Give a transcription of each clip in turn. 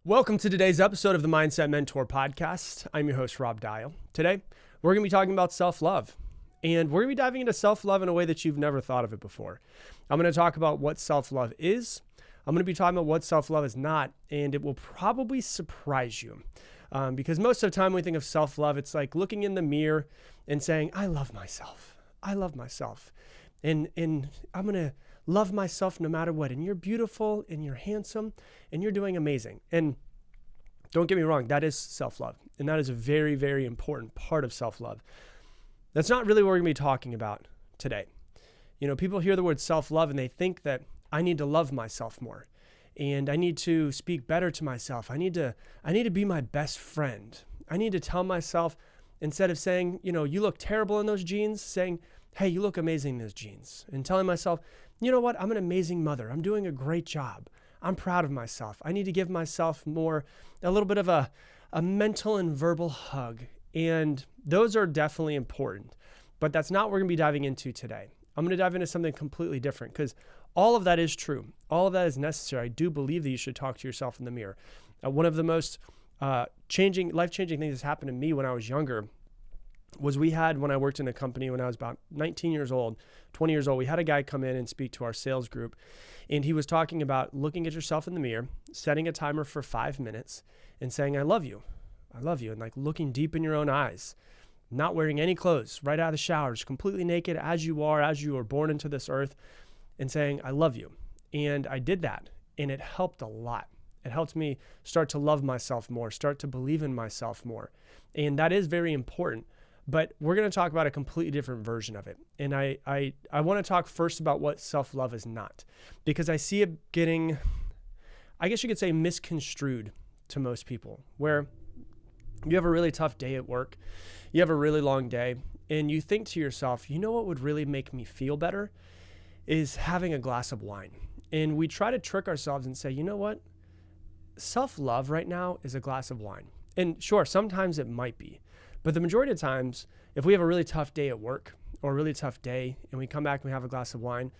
Welcome to today's episode of the Mindset Mentor Podcast. I'm your host, Rob Dial. Today, we're going to be talking about self-love. And we're going to be diving into self-love in a way that you've never thought of it before. I'm going to talk about what self-love is. I'm going to be talking about what self-love is not. And it will probably surprise you. Because most of the time when we think of self-love, it's like looking in the mirror and saying, I love myself. I love myself. And I'm going to love myself no matter what. And you're beautiful and you're handsome and you're doing amazing. And don't get me wrong, that is self-love. And that is a very, very important part of self-love. That's not really what we're going to be talking about today. You know, people hear the word self-love and they think that I need to love myself more. And I need to speak better to myself. I need to be my best friend. I need to tell myself, instead of saying, you know, you look terrible in those jeans, saying, hey, you look amazing in those jeans. And telling myself, you know what? I'm an amazing mother. I'm doing a great job. I'm proud of myself. I need to give myself a little bit of a mental and verbal hug. And those are definitely important, but that's not what we're going to be diving into today. I'm going to dive into something completely different because all of that is true. All of that is necessary. I do believe that you should talk to yourself in the mirror. One of the most life-changing things that's happened to me when I was younger was when I worked in a company when I was about 19 years old, 20 years old, we had a guy come in and speak to our sales group. And he was talking about looking at yourself in the mirror, setting a timer for 5 minutes and saying, I love you. I love you. And like looking deep in your own eyes, not wearing any clothes, right out of the shower, just completely naked as you were born into this earth, and saying, I love you. And I did that. And it helped a lot. It helped me start to love myself more, start to believe in myself more. And that is very important. But we're going to talk about a completely different version of it. And I want to talk first about what self-love is not, because I see it getting, I guess you could say, misconstrued to most people, where you have a really tough day at work, you have a really long day, and you think to yourself, you know what would really make me feel better is having a glass of wine. And we try to trick ourselves and say, you know what? Self-love right now is a glass of wine. And sure, sometimes it might be. But the majority of times, if we have a really tough day at work or a really tough day and we come back and we have a glass of wine,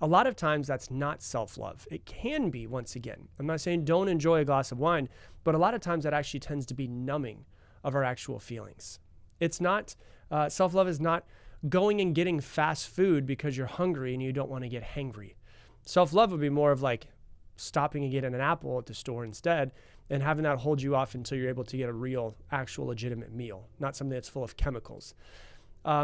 a lot of times that's not self-love. It can be, once again. I'm not saying don't enjoy a glass of wine, but a lot of times that actually tends to be numbing of our actual feelings. It's not, self-love is not going and getting fast food because you're hungry and you don't want to get hangry. Self-love would be more of like stopping and getting an apple at the store instead and having that hold you off until you're able to get a real, actual, legitimate meal, not something that's full of chemicals.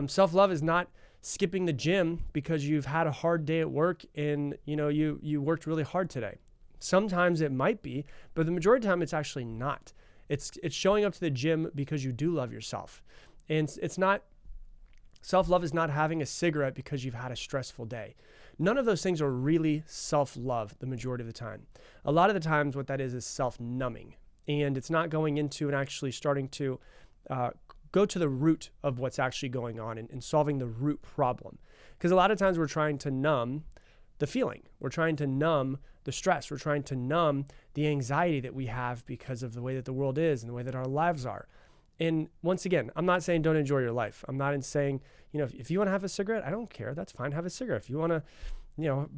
Self-love is not skipping the gym because you've had a hard day at work and you worked really hard today. Sometimes it might be, but the majority of the time it's actually not. It's showing up to the gym because you do love yourself. And it's not, self-love is not having a cigarette because you've had a stressful day. None of those things are really self-love the majority of the time. A lot of the times what that is self-numbing. And it's not going into and actually starting to go to the root of what's actually going on and solving the root problem. Because a lot of times we're trying to numb the feeling. We're trying to numb the stress. We're trying to numb the anxiety that we have because of the way that the world is and the way that our lives are. And once again, I'm not saying don't enjoy your life. I'm not saying, if you want to have a cigarette, I don't care. That's fine. Have a cigarette. If you want to,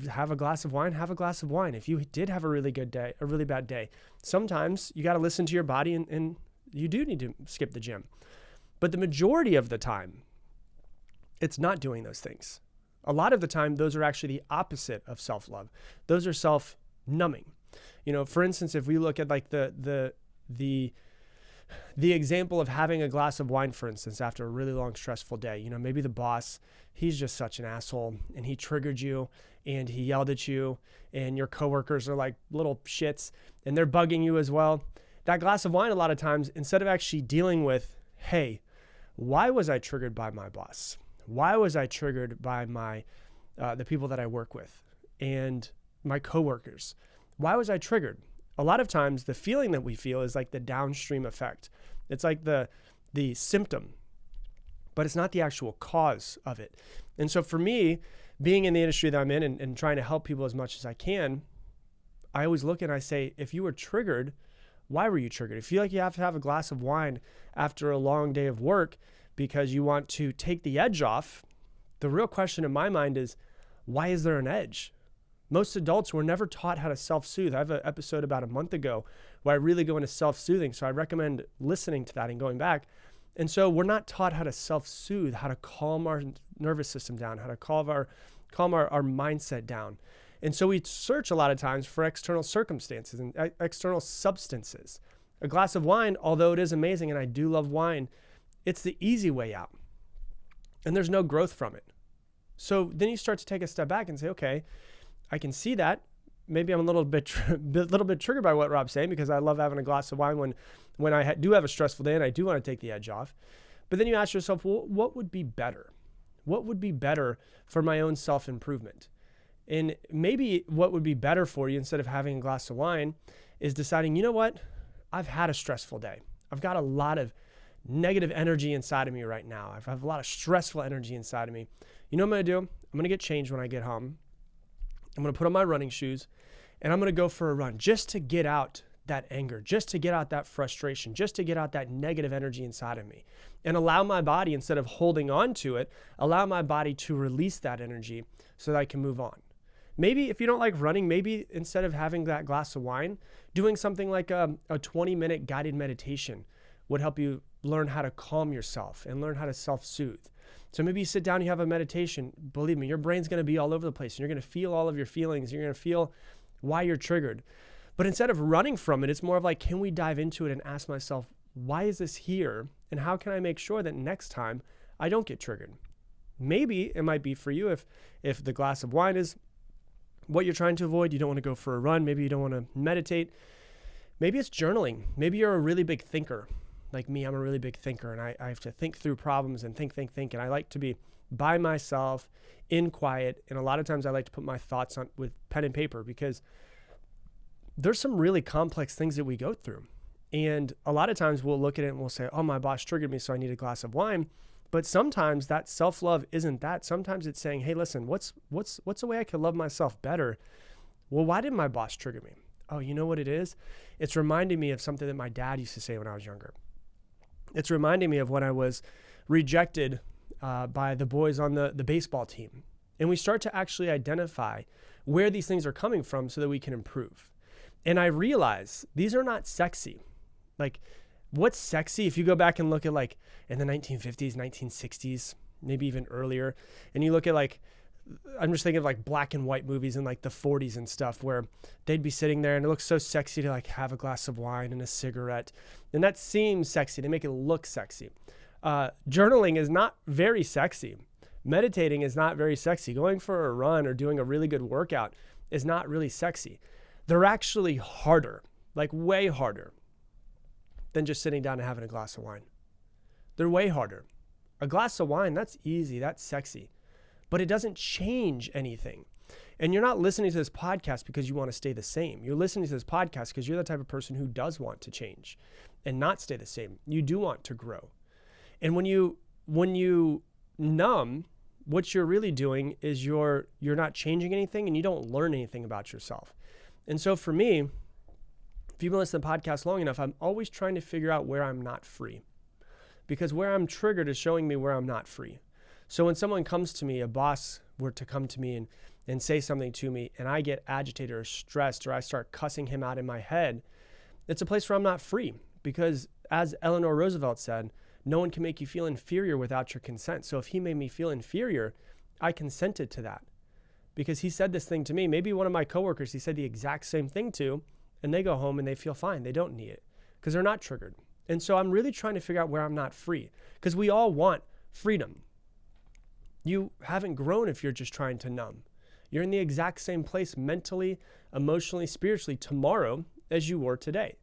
have a glass of wine, have a glass of wine. If you did have a really good day, a really bad day, sometimes you got to listen to your body and you do need to skip the gym. But the majority of the time, it's not doing those things. A lot of the time, those are actually the opposite of self-love. Those are self-numbing. For instance, if we look at like the example of having a glass of wine, for instance, after a really long, stressful day, maybe the boss, he's just such an asshole and he triggered you and he yelled at you and your coworkers are like little shits and they're bugging you as well. That glass of wine, a lot of times, instead of actually dealing with, hey, why was I triggered by my boss? Why was I triggered by the people that I work with and my coworkers? Why was I triggered? A lot of times the feeling that we feel is like the downstream effect. It's like the symptom, but it's not the actual cause of it. And so for me, being in the industry that I'm in and trying to help people as much as I can, I always look and I say, if you were triggered, why were you triggered? If you feel like you have to have a glass of wine after a long day of work because you want to take the edge off, the real question in my mind is, why is there an edge? Most adults were never taught how to self-soothe. I have an episode about a month ago where I really go into self-soothing. So I recommend listening to that and going back. And so we're not taught how to self-soothe, how to calm our nervous system down, how to calm our mindset down. And so we search a lot of times for external circumstances and external substances. A glass of wine, although it is amazing, and I do love wine, it's the easy way out. And there's no growth from it. So then you start to take a step back and say, okay, I can see that. Maybe I'm a little bit triggered by what Rob's saying, because I love having a glass of wine when I do have a stressful day and I do want to take the edge off. But then you ask yourself, well, what would be better? What would be better for my own self-improvement? And maybe what would be better for you, instead of having a glass of wine, is deciding, you know what? I've had a stressful day. I've got a lot of negative energy inside of me right now. I have a lot of stressful energy inside of me. You know what I'm going to do? I'm going to get changed when I get home. I'm going to put on my running shoes and I'm going to go for a run, just to get out that anger, just to get out that frustration, just to get out that negative energy inside of me, and allow my body, instead of holding on to it, allow my body to release that energy so that I can move on. Maybe if you don't like running, maybe instead of having that glass of wine, doing something like a 20-minute guided meditation would help you learn how to calm yourself and learn how to self-soothe. So maybe you sit down, you have a meditation. Believe me, your brain's going to be all over the place, and you're going to feel all of your feelings. You're going to feel why you're triggered. But instead of running from it, it's more of like, can we dive into it and ask myself, why is this here? And how can I make sure that next time I don't get triggered? Maybe it might be for you, if the glass of wine is what you're trying to avoid, you don't want to go for a run, maybe you don't want to meditate. Maybe it's journaling. Maybe you're a really big thinker. Like me, I'm a really big thinker, and I have to think through problems and think. And I like to be by myself in quiet. And a lot of times I like to put my thoughts on with pen and paper, because there's some really complex things that we go through. And a lot of times we'll look at it and we'll say, oh, my boss triggered me, so I need a glass of wine. But sometimes that self-love isn't that. Sometimes it's saying, hey, listen, what's a way I could love myself better? Well, why did my boss trigger me? Oh, you know what it is? It's reminding me of something that my dad used to say when I was younger. It's reminding me of when I was rejected by the boys on the baseball team. And we start to actually identify where these things are coming from so that we can improve. And I realize these are not sexy. Like, what's sexy? If you go back and look at, like, in the 1950s, 1960s, maybe even earlier, and you look at, like, I'm just thinking of like black and white movies in like the 40s and stuff, where they'd be sitting there and it looks so sexy to like have a glass of wine and a cigarette. And that seems sexy. They make it look sexy. Journaling is not very sexy. Meditating is not very sexy. Going for a run or doing a really good workout is not really sexy. They're actually harder, like way harder than just sitting down and having a glass of wine. They're way harder. A glass of wine, that's easy, that's sexy, but it doesn't change anything. And you're not listening to this podcast because you want to stay the same. You're listening to this podcast because you're the type of person who does want to change and not stay the same. You do want to grow. And when you numb, what you're really doing is you're not changing anything, and you don't learn anything about yourself. And so for me, if you've been listening to the podcast long enough, I'm always trying to figure out where I'm not free, because where I'm triggered is showing me where I'm not free. So when someone comes to me, a boss were to come to me and say something to me, and I get agitated or stressed, or I start cussing him out in my head, it's a place where I'm not free. Because as Eleanor Roosevelt said, no one can make you feel inferior without your consent. So if he made me feel inferior, I consented to that, because he said this thing to me. Maybe one of my coworkers he said the exact same thing to, and they go home and they feel fine. They don't need it because they're not triggered. And so I'm really trying to figure out where I'm not free, because we all want freedom. You haven't grown if you're just trying to numb. You're in the exact same place mentally, emotionally, spiritually tomorrow as you were today.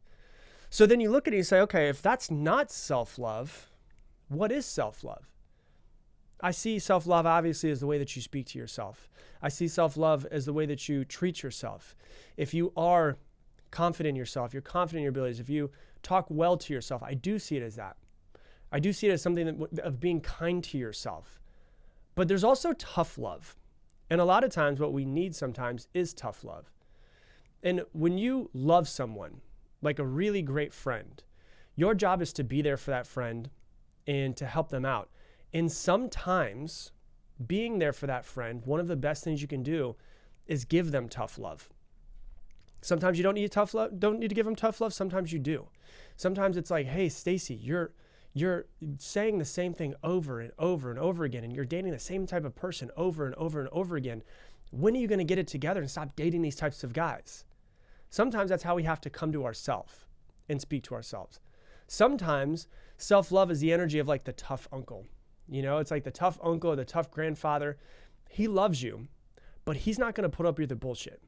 So then you look at it and you say, okay, if that's not self-love, what is self-love? I see self-love obviously as the way that you speak to yourself. I see self-love as the way that you treat yourself. If you are confident in yourself, you're confident in your abilities, if you talk well to yourself, I do see it as that. I do see it as something of being kind to yourself. But there's also tough love. And a lot of times what we need sometimes is tough love. And when you love someone, like a really great friend, your job is to be there for that friend and to help them out. And sometimes being there for that friend, one of the best things you can do is give them tough love. Sometimes you don't need tough love, don't need to give them tough love. Sometimes you do. Sometimes it's like, hey, Stacy, you're saying the same thing over and over and over again, and you're dating the same type of person over and over and over again. When are you going to get it together and stop dating these types of guys? Sometimes that's how we have to come to ourselves and speak to ourselves. Sometimes self-love is the energy of like the tough uncle. You know, it's like the tough uncle or the tough grandfather. He loves you, but he's not going to put up with the bullshit.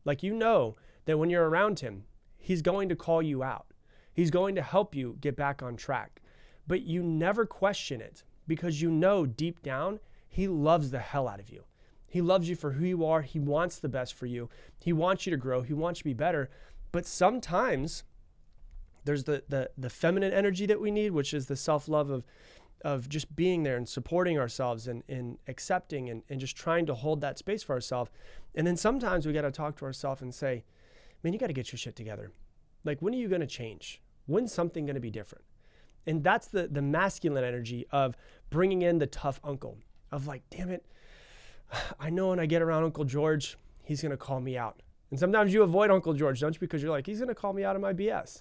Like, you know that when you're around him, he's going to call you out. He's going to help you get back on track. But you never question it because you know deep down, he loves the hell out of you. He loves you for who you are. He wants the best for you. He wants you to grow. He wants you to be better. But sometimes there's the feminine energy that we need, which is the self-love of just being there and supporting ourselves and accepting and just trying to hold that space for ourselves. And then sometimes we got to talk to ourselves and say, man, you got to get your shit together. Like, when are you going to change? When's something going to be different? And that's the masculine energy of bringing in the tough uncle of like, damn it, I know when I get around Uncle George, he's going to call me out. And sometimes you avoid Uncle George, don't you? Because you're like, he's going to call me out of my BS.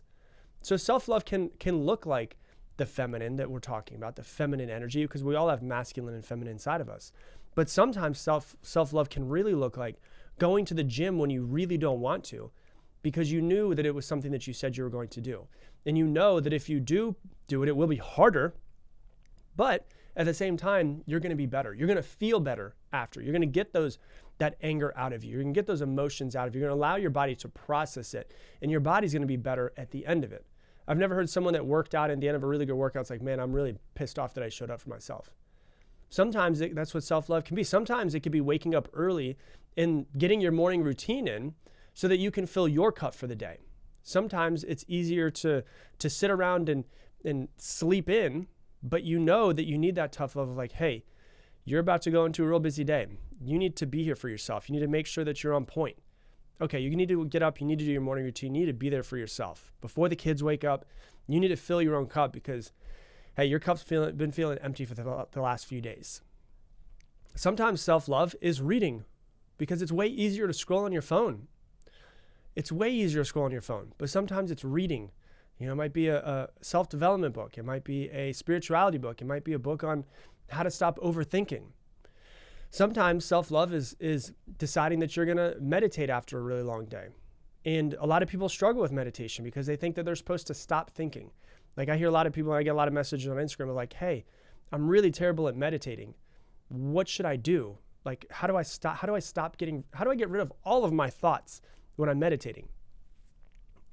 So self-love can look like the feminine that we're talking about, the feminine energy, because we all have masculine and feminine inside of us. But sometimes self-love can really look like going to the gym when you really don't want to, because you knew that it was something that you said you were going to do. And you know that if you do it, it will be harder, but at the same time, you're going to be better. You're going to feel better after. You're going to get that anger out of you. You're going to get those emotions out of you. You're going to allow your body to process it, and your body's going to be better at the end of it. I've never heard someone that worked out at the end of a really good workout, it's like, man, I'm really pissed off that I showed up for myself. Sometimes that's what self-love can be. Sometimes it could be waking up early and getting your morning routine in so that you can fill your cup for the day. Sometimes it's easier to sit around and sleep in, but you know that you need that tough love of like, hey, you're about to go into a real busy day. You need to be here for yourself. You need to make sure that you're on point. Okay, you need to get up. You need to do your morning routine. You need to be there for yourself. Before the kids wake up, you need to fill your own cup because, hey, your cup's been feeling empty for the last few days. Sometimes self-love is reading because it's way easier to scroll on your phone. It's way easier to scroll on your phone, but sometimes it's reading. You know, it might be a self-development book. It might be a spirituality book. It might be a book on how to stop overthinking. Sometimes self-love is deciding that you're going to meditate after a really long day. And a lot of people struggle with meditation because they think that they're supposed to stop thinking. Like, I hear a lot of people, and I get a lot of messages on Instagram of like, hey, I'm really terrible at meditating. What should I do? Like, how do I get rid of all of my thoughts when I'm meditating?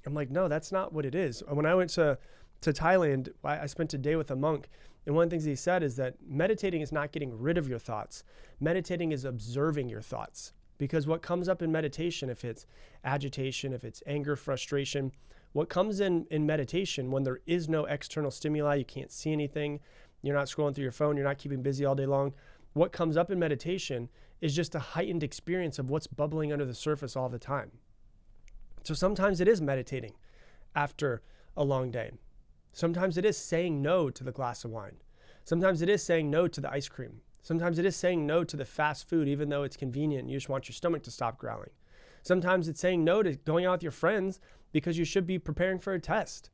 I'm like, no, that's not what it is. When I went to Thailand, I spent a day with a monk. And one of the things he said is that meditating is not getting rid of your thoughts. Meditating is observing your thoughts. Because what comes up in meditation, if it's agitation, if it's anger, frustration, what comes in meditation when there is no external stimuli, you can't see anything, you're not scrolling through your phone, you're not keeping busy all day long, what comes up in meditation is just a heightened experience of what's bubbling under the surface all the time. So sometimes it is meditating after a long day. Sometimes it is saying no to the glass of wine. Sometimes it is saying no to the ice cream. Sometimes it is saying no to the fast food, even though it's convenient and you just want your stomach to stop growling. Sometimes it's saying no to going out with your friends because you should be preparing for a test,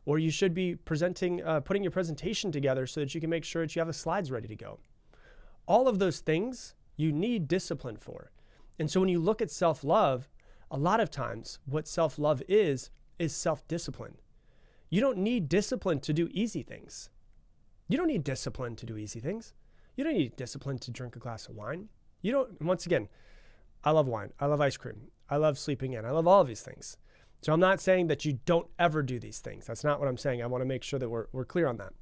or you should be putting your presentation together so that you can make sure that you have the slides ready to go. All of those things you need discipline for. And so when you look at self-love, a lot of times what self-love is self-discipline. You don't need discipline to do easy things. You don't need discipline to do easy things. You don't need discipline to drink a glass of wine. You don't, once again, I love wine. I love ice cream. I love sleeping in. I love all of these things. So I'm not saying that you don't ever do these things. That's not what I'm saying. I want to make sure that we're clear on that.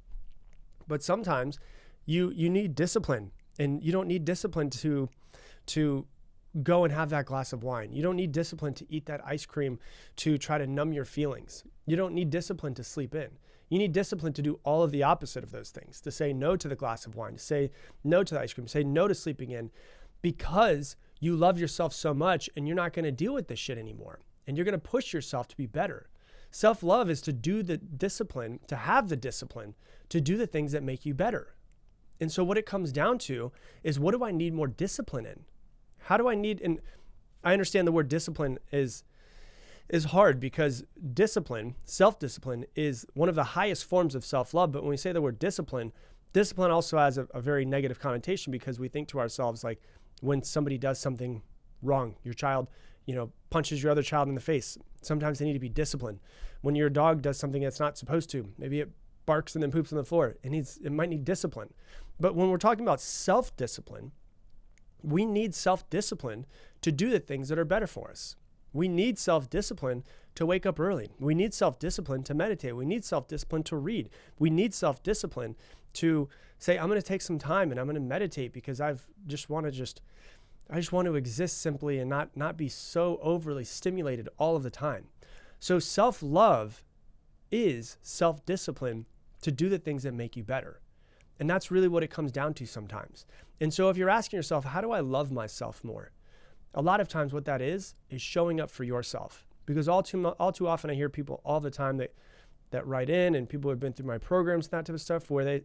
But sometimes you need discipline, and you don't need discipline to go and have that glass of wine. You don't need discipline to eat that ice cream to try to numb your feelings. You don't need discipline to sleep in. You need discipline to do all of the opposite of those things, to say no to the glass of wine, to say no to the ice cream, say no to sleeping in, because you love yourself so much and you're not going to deal with this shit anymore. And you're going to push yourself to be better. Self-love is to do the discipline, to have the discipline, to do the things that make you better. And so what it comes down to is, what do I need more discipline in? How do I need, and I understand the word discipline is, is hard because discipline, self-discipline, is one of the highest forms of self-love. But when we say the word discipline, discipline also has a very negative connotation because we think to ourselves, like when somebody does something wrong, your child, punches your other child in the face, sometimes they need to be disciplined. When your dog does something that's not supposed to, maybe it barks and then poops on the floor, it might need discipline. But when we're talking about self-discipline, we need self-discipline to do the things that are better for us. We need self-discipline to wake up early. We need self-discipline to meditate. We need self-discipline to read. We need self-discipline to say, I'm going to take some time and I'm going to meditate because I just want to exist simply and not be so overly stimulated all of the time. So self-love is self-discipline to do the things that make you better. And that's really what it comes down to sometimes. And so if you're asking yourself, how do I love myself more? A lot of times what that is showing up for yourself. Because all too often I hear people all the time that write in, and people who have been through my programs and that type of stuff, where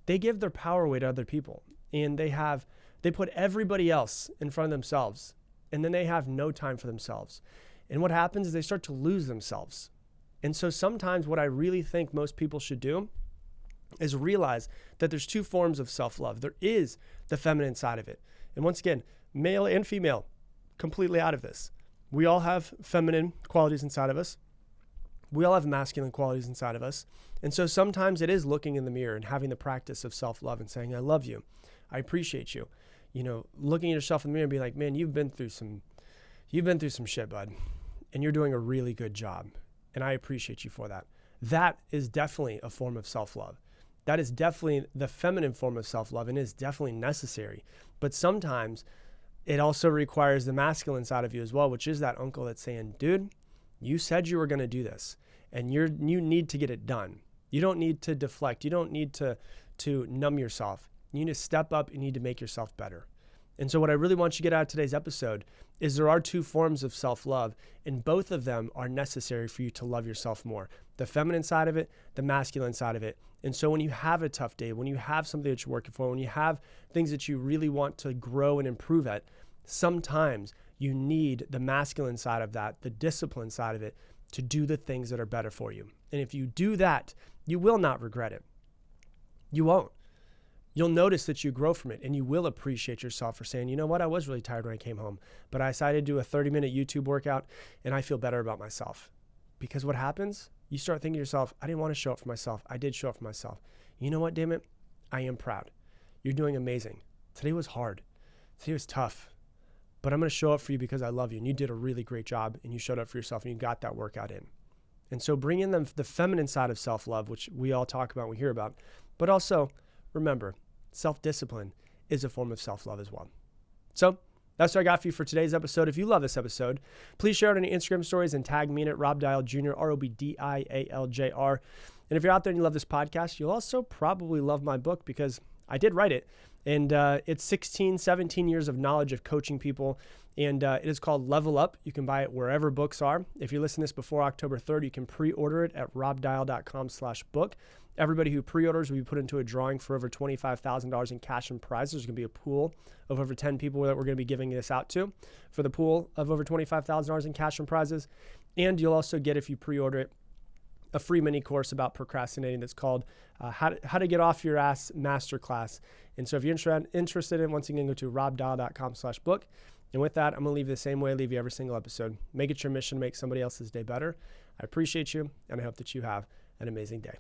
they give their power away to other people. And they put everybody else in front of themselves. And then they have no time for themselves. And what happens is they start to lose themselves. And so sometimes what I really think most people should do is realize that there's two forms of self-love. There is the feminine side of it. And once again, male and female, completely out of this. We all have feminine qualities inside of us. We all have masculine qualities inside of us. And so sometimes it is looking in the mirror and having the practice of self-love and saying, I love you. I appreciate you. Looking at yourself in the mirror and being like, man, you've been through some shit, bud. And you're doing a really good job. And I appreciate you for that. That is definitely a form of self-love. That is definitely the feminine form of self-love and is definitely necessary. But sometimes it also requires the masculine side of you as well, which is that uncle that's saying, dude, you said you were going to do this and you need to get it done. You don't need to deflect. You don't need to numb yourself. You need to step up. You need to make yourself better. And so what I really want you to get out of today's episode is there are two forms of self-love, and both of them are necessary for you to love yourself more. The feminine side of it, the masculine side of it. And so when you have a tough day, when you have something that you're working for, when you have things that you really want to grow and improve at, sometimes you need the masculine side of that, the discipline side of it, to do the things that are better for you. And if you do that, you will not regret it. You won't. You'll notice that you grow from it, and you will appreciate yourself for saying, you know what, I was really tired when I came home, but I decided to do a 30-minute YouTube workout and I feel better about myself. Because what happens? You start thinking to yourself, I didn't want to show up for myself. I did show up for myself. You know what, damn it? I am proud. You're doing amazing. Today was hard. Today was tough, but I'm going to show up for you because I love you. And you did a really great job, and you showed up for yourself, and you got that workout in. And so bring in the feminine side of self-love, which we all talk about, we hear about, but also remember, self-discipline is a form of self-love as well. So that's what I got for you for today's episode. If you love this episode, please share it on your Instagram stories and tag me in it, Rob Dial Jr., ROBDIALJR. And if you're out there and you love this podcast, you'll also probably love my book because I did write it. And it's 17 years of knowledge of coaching people. And it is called Level Up. You can buy it wherever books are. If you listen to this before October 3rd, you can pre-order it at robdial.com/book. Everybody who pre-orders will be put into a drawing for over $25,000 in cash and prizes. There's going to be a pool of over 10 people that we're going to be giving this out to for the pool of over $25,000 in cash and prizes. And you'll also get, if you pre-order it, a free mini course about procrastinating that's called How to Get Off Your Ass Masterclass. And so if you're interested in, once again, go to robdial.com/book. And with that, I'm going to leave you the same way I leave you every single episode. Make it your mission to make somebody else's day better. I appreciate you, and I hope that you have an amazing day.